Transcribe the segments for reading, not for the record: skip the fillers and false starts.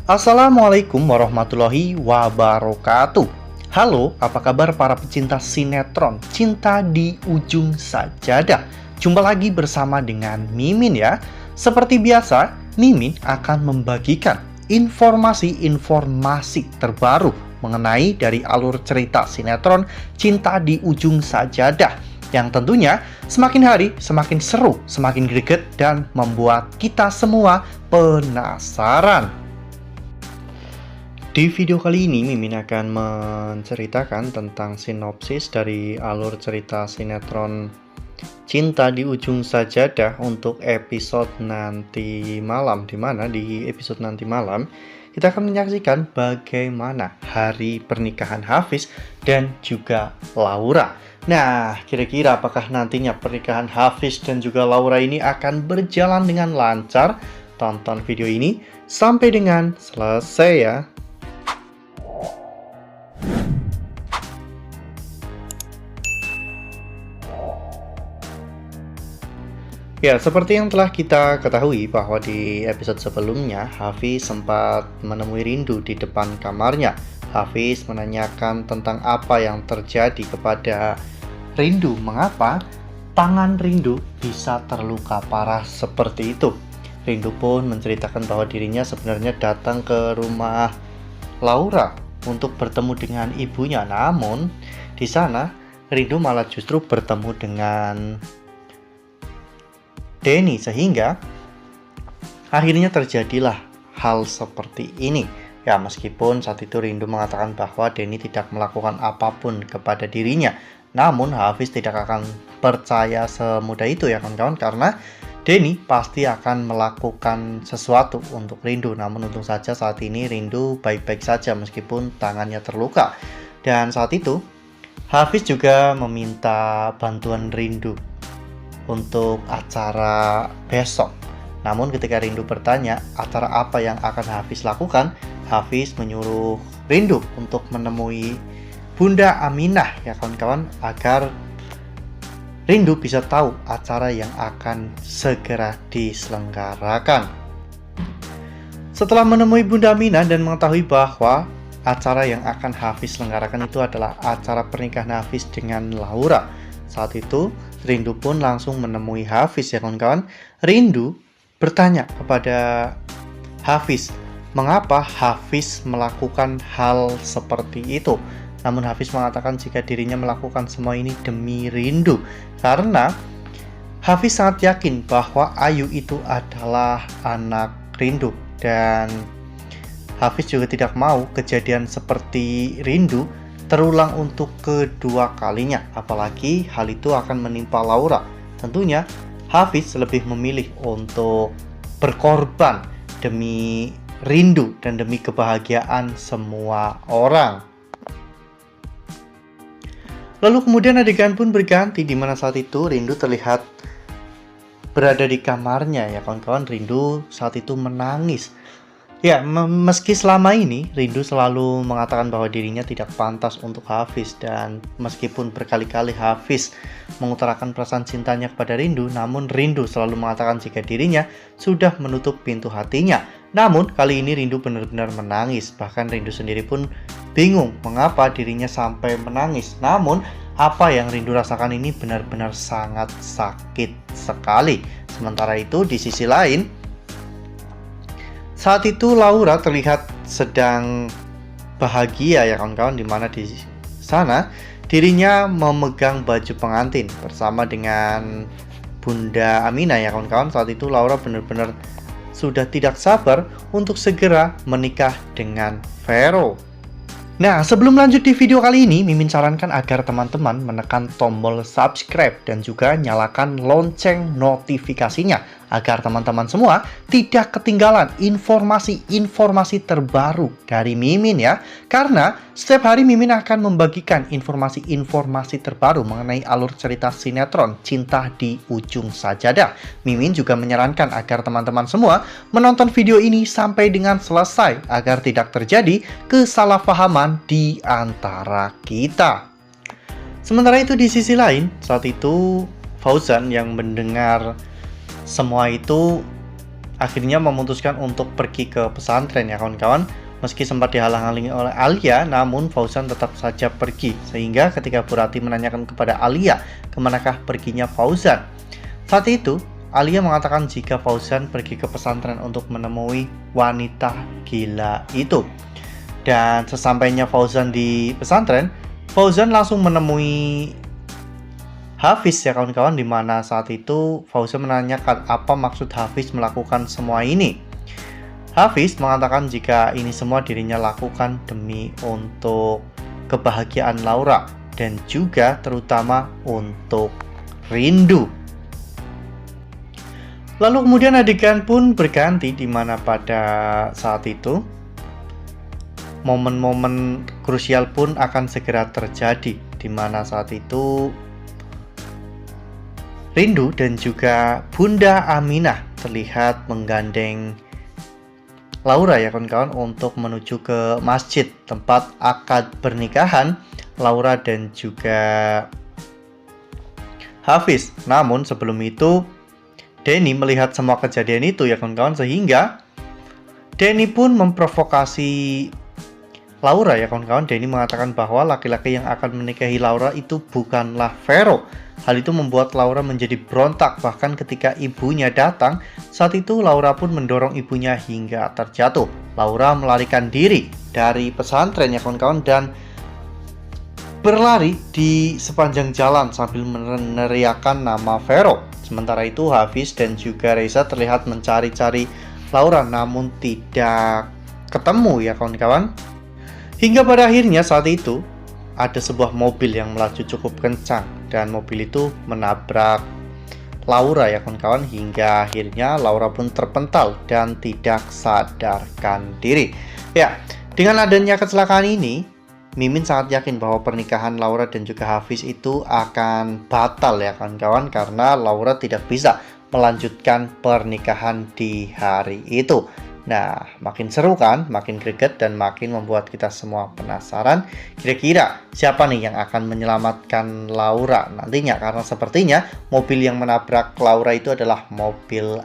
Assalamualaikum warahmatullahi wabarakatuh. Halo, apa kabar para pecinta sinetron Cinta di Ujung Sajadah? Jumpa lagi bersama dengan Mimin ya. Seperti biasa, Mimin akan membagikan informasi-informasi terbaru mengenai dari alur cerita sinetron Cinta di Ujung Sajadah, yang tentunya semakin hari semakin seru, semakin greget, dan membuat kita semua penasaran. Di video kali ini, Mimin akan menceritakan tentang sinopsis dari alur cerita sinetron Cinta di Ujung Sajadah untuk episode nanti malam, di mana di episode nanti malam kita akan menyaksikan bagaimana hari pernikahan Hafiz dan juga Laura. Nah, kira-kira apakah nantinya pernikahan Hafiz dan juga Laura ini akan berjalan dengan lancar? Tonton video ini sampai dengan selesai ya. Ya, seperti yang telah kita ketahui bahwa di episode sebelumnya, Hafiz sempat menemui Rindu di depan kamarnya. Hafiz menanyakan tentang apa yang terjadi kepada Rindu, mengapa tangan Rindu bisa terluka parah seperti itu. Rindu pun menceritakan bahwa dirinya sebenarnya datang ke rumah Laura untuk bertemu dengan ibunya, namun di sana Rindu malah justru bertemu dengan Denny, sehingga akhirnya terjadilah hal seperti ini. Ya, meskipun saat itu Rindu mengatakan bahwa Denny tidak melakukan apapun kepada dirinya, namun Hafiz tidak akan percaya semudah itu ya kawan-kawan, karena Denny pasti akan melakukan sesuatu untuk Rindu. Namun untung saja saat ini Rindu baik-baik saja meskipun tangannya terluka. Dan saat itu Hafiz juga meminta bantuan Rindu untuk acara besok. Namun ketika Rindu bertanya acara apa yang akan Hafiz lakukan, Hafiz menyuruh Rindu untuk menemui Bunda Aminah ya kawan-kawan, agar Rindu bisa tahu acara yang akan segera diselenggarakan. Setelah menemui Bunda Aminah dan mengetahui bahwa acara yang akan Hafiz selenggarakan itu adalah acara pernikahan Hafiz dengan Laura, saat itu Rindu pun langsung menemui Hafiz ya kawan-kawan. Rindu bertanya kepada Hafiz mengapa Hafiz melakukan hal seperti itu. Namun Hafiz mengatakan jika dirinya melakukan semua ini demi Rindu, karena Hafiz sangat yakin bahwa Ayu itu adalah anak Rindu, dan Hafiz juga tidak mau kejadian seperti Rindu terulang untuk kedua kalinya, apalagi hal itu akan menimpa Laura. Tentunya Hafiz lebih memilih untuk berkorban demi Rindu dan demi kebahagiaan semua orang. Lalu kemudian adegan pun berganti, di mana saat itu Rindu terlihat berada di kamarnya ya kawan-kawan. Rindu saat itu menangis. Ya, meski selama ini Rindu selalu mengatakan bahwa dirinya tidak pantas untuk Hafiz, dan meskipun berkali-kali Hafiz mengutarakan perasaan cintanya kepada Rindu, namun Rindu selalu mengatakan jika dirinya sudah menutup pintu hatinya. Namun kali ini Rindu benar-benar menangis, bahkan Rindu sendiri pun bingung mengapa dirinya sampai menangis. Namun apa yang Rindu rasakan ini benar-benar sangat sakit sekali. Sementara itu di sisi lain, saat itu Laura terlihat sedang bahagia ya kawan-kawan, dimana di sana dirinya memegang baju pengantin bersama dengan Bunda Aminah ya kawan-kawan. Saat itu Laura benar-benar sudah tidak sabar untuk segera menikah dengan Vero. Nah, sebelum lanjut di video kali ini, Mimin sarankan agar teman-teman menekan tombol subscribe dan juga nyalakan lonceng notifikasinya, agar teman-teman semua tidak ketinggalan informasi-informasi terbaru dari Mimin ya. Karena setiap hari Mimin akan membagikan informasi-informasi terbaru mengenai alur cerita sinetron Cinta di Ujung Sajadah. Mimin juga menyarankan agar teman-teman semua menonton video ini sampai dengan selesai, agar tidak terjadi kesalahpahaman di antara kita. Sementara itu di sisi lain, saat itu Fauzan yang mendengar semua itu akhirnya memutuskan untuk pergi ke pesantren ya kawan-kawan. Meski sempat dihalang-halangi oleh Alia, namun Fauzan tetap saja pergi. Sehingga ketika Bu Rati menanyakan kepada Alia, kemanakah perginya Fauzan? Saat itu, Alia mengatakan jika Fauzan pergi ke pesantren untuk menemui wanita gila itu. Dan sesampainya Fauzan di pesantren, Fauzan langsung menemui Hafiz ya kawan-kawan, dimana saat itu Fauzan menanyakan apa maksud Hafiz melakukan semua ini. Hafiz mengatakan jika ini semua dirinya lakukan demi untuk kebahagiaan Laura dan juga terutama untuk Rindu. Lalu kemudian adegan pun berganti, di mana pada saat itu momen-momen krusial pun akan segera terjadi, di mana saat itu Rindu dan juga Bunda Aminah terlihat menggandeng Laura ya kawan-kawan untuk menuju ke masjid tempat akad pernikahan Laura dan juga Hafiz. Namun sebelum itu Denny melihat semua kejadian itu ya kawan-kawan, sehingga Denny pun memprovokasi Laura ya kawan-kawan. Denny mengatakan bahwa laki-laki yang akan menikahi Laura itu bukanlah Vero. Hal itu membuat Laura menjadi berontak, bahkan ketika ibunya datang. Saat itu Laura pun mendorong ibunya hingga terjatuh. Laura melarikan diri dari pesantren ya kawan-kawan dan berlari di sepanjang jalan sambil meneriakkan nama Vero. Sementara itu Hafiz dan juga Reza terlihat mencari-cari Laura namun tidak ketemu ya kawan-kawan. Hingga pada akhirnya saat itu ada sebuah mobil yang melaju cukup kencang dan mobil itu menabrak Laura ya kawan-kawan, hingga akhirnya Laura pun terpental dan tidak sadarkan diri. Ya, dengan adanya kecelakaan ini, Mimin sangat yakin bahwa pernikahan Laura dan juga Hafiz itu akan batal ya kawan-kawan, karena Laura tidak bisa melanjutkan pernikahan di hari itu. Nah, makin seru kan, makin greget dan makin membuat kita semua penasaran kira-kira siapa nih yang akan menyelamatkan Laura nantinya, karena sepertinya mobil yang menabrak Laura itu adalah mobil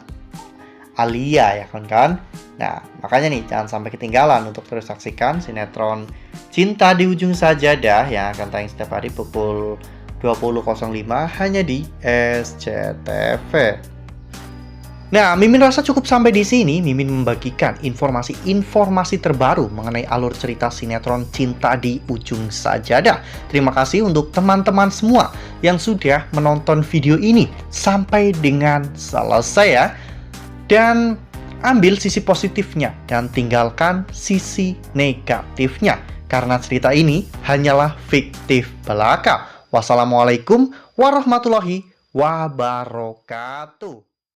Alia ya kawan-kawan. Nah, makanya nih jangan sampai ketinggalan untuk terus saksikan sinetron Cinta di Ujung Sajadah yang akan tayang setiap hari pukul 20.05 hanya di SCTV. Nah, Mimin rasa cukup sampai di sini. Mimin membagikan informasi terbaru mengenai alur cerita sinetron Cinta di Ujung Sajadah. Terima kasih untuk teman-teman semua yang sudah menonton video ini sampai dengan selesai ya. Dan ambil sisi positifnya dan tinggalkan sisi negatifnya, karena cerita ini hanyalah fiktif belaka. Wassalamualaikum warahmatullahi wabarakatuh.